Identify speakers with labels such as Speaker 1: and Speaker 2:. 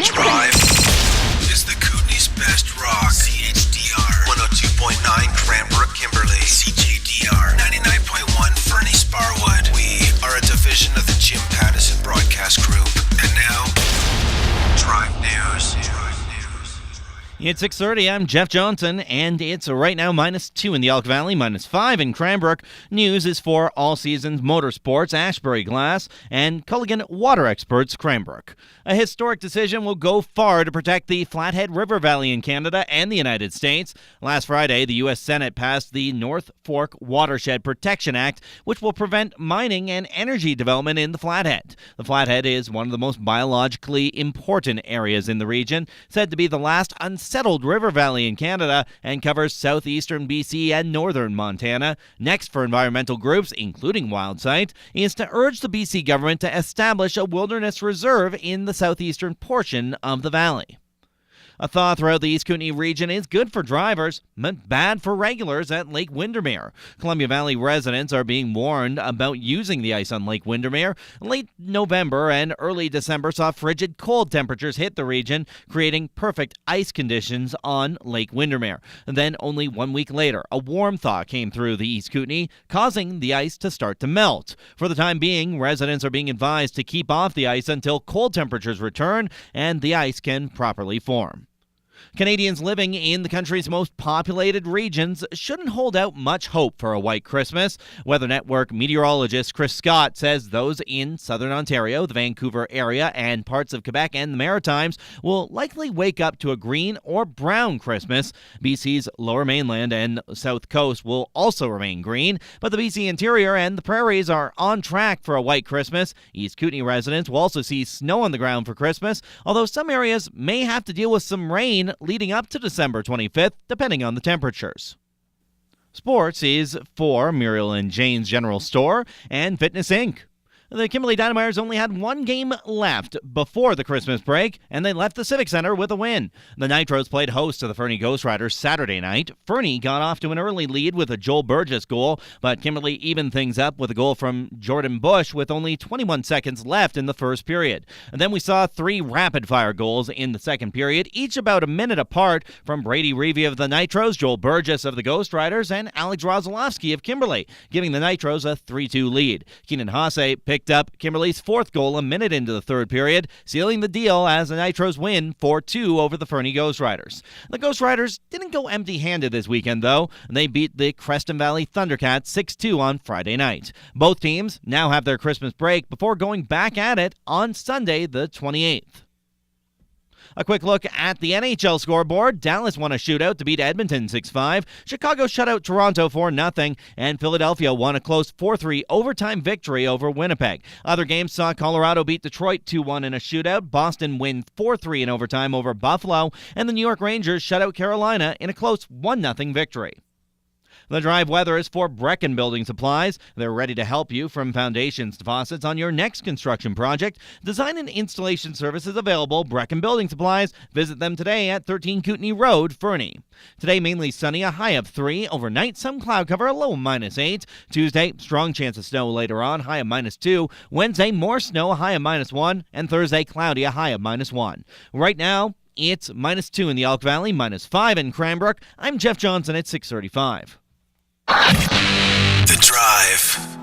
Speaker 1: Drive is the Kootenay's best rock. CHDR 102.9 Cranbrook, Kimberley. CJDR 99.1 Fernie, Sparwood. We are a division of the Jim Pattison Broadcast Group. And now, Drive News.
Speaker 2: It's 6:30. I'm Jeff Johnson, and it's right now -2 in the Elk Valley, -5 in Cranbrook. News is for All Seasons Motorsports, Ashbury Glass, and Culligan Water Experts, Cranbrook. A historic decision will go far to protect the Flathead River Valley in Canada and the United States. Last Friday, the U.S. Senate passed the North Fork Watershed Protection Act, which will prevent mining and energy development in the Flathead. The Flathead is one of the most biologically important areas in the region, said to be the last unsettled river valley in Canada, and covers southeastern BC and northern Montana. Next for environmental groups, including WildSite, is to urge the BC government to establish a wilderness reserve in the southeastern portion of the valley. A thaw throughout the East Kootenay region is good for drivers, but bad for regulars at Lake Windermere. Columbia Valley residents are being warned about using the ice on Lake Windermere. Late November and early December saw frigid cold temperatures hit the region, creating perfect ice conditions on Lake Windermere. And then only 1 week later, a warm thaw came through the East Kootenay, causing the ice to start to melt. For the time being, residents are being advised to keep off the ice until cold temperatures return and the ice can properly form. Canadians living in the country's most populated regions shouldn't hold out much hope for a white Christmas. Weather Network meteorologist Chris Scott says those in southern Ontario, the Vancouver area, and parts of Quebec and the Maritimes will likely wake up to a green or brown Christmas. BC's lower mainland and south coast will also remain green, but the BC interior and the prairies are on track for a white Christmas. East Kootenay residents will also see snow on the ground for Christmas, although some areas may have to deal with some rain leading up to December 25th, depending on the temperatures. Sports is for Muriel and Jane's General Store and Fitness Inc. The Kimberley Dynamiters only had one game left before the Christmas break, and they left the Civic Center with a win. The Nitros played host to the Fernie Ghost Riders Saturday night. Fernie got off to an early lead with a Joel Burgess goal, but Kimberley evened things up with a goal from Jordan Bush with only 21 seconds left in the first period. And then we saw 3 rapid-fire goals in the second period, each about a minute apart, from Brady Reevy of the Nitros, Joel Burgess of the Ghost Riders, and Alex Rozalowski of Kimberley, giving the Nitros a 3-2 lead. Keenan Haase picked up Kimberley's 4th goal a minute into the third period, sealing the deal as the Nitros win 4-2 over the Fernie Ghost Riders. The Ghost Riders didn't go empty-handed this weekend, though. They beat the Creston Valley Thundercats 6-2 on Friday night. Both teams now have their Christmas break before going back at it on Sunday the 28th. A quick look at the NHL scoreboard. Dallas won a shootout to beat Edmonton 6-5. Chicago shut out Toronto 4-0. And Philadelphia won a close 4-3 overtime victory over Winnipeg. Other games saw Colorado beat Detroit 2-1 in a shootout. Boston win 4-3 in overtime over Buffalo. And the New York Rangers shut out Carolina in a close 1-0 victory. The Drive weather is for Brecken Building Supplies. They're ready to help you from foundations to faucets on your next construction project. Design and installation services available. Brecken Building Supplies. Visit them today at 13 Kootenay Road, Fernie. Today, mainly sunny, a high of 3. Overnight, some cloud cover, a low of -8. Tuesday, strong chance of snow later on, high of -2. Wednesday, more snow, a high of -1. And Thursday, cloudy, a high of -1. Right now, it's -2 in the Elk Valley, -5 in Cranbrook. I'm Jeff Johnson at 6:35.
Speaker 1: The Drive.